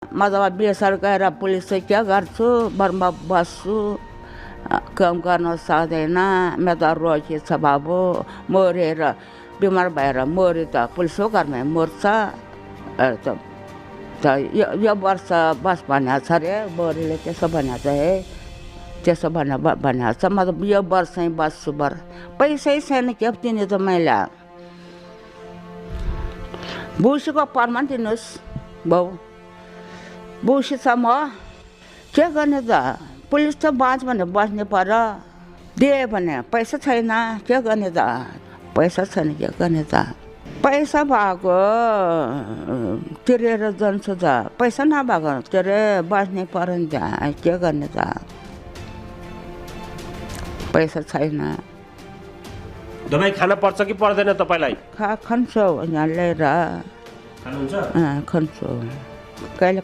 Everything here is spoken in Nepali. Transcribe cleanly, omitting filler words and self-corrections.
म जब बेसर गएर पुलिस चाहिँ के गर्छु बर्मा बस्छु काम गर्न सक्दैन मेरो त रोगी छ बाबु मरेर बिमार भएर मऱ्यो त पुलिसको घरमै मर्छ यो वर्ष बस भनेको छ अरे बुहारीले त्यसो भनेको छ है त्यसो भनेको छ म त यो वर्षै बस्छु पैसै छैन के दिने त मैले बुसीको परमा दिनुहोस् बाउ बुसी छ म के गर्ने त पुलिस त बाँच भने बस्ने पर्यो दिए भने पैसा छैन के गर्ने त पैसा छैन के गर्ने त पैसा भएको तिरेर जान्छु त पैसा नभएको के अरे बस्ने पर्यो नि त के गर्ने त पैसा छैन दबाई खान पर्छ कि पर्दैन तपाईँलाई खान्छु यहाँ ल्याएर खानुहुन्छ खान्छु कहिले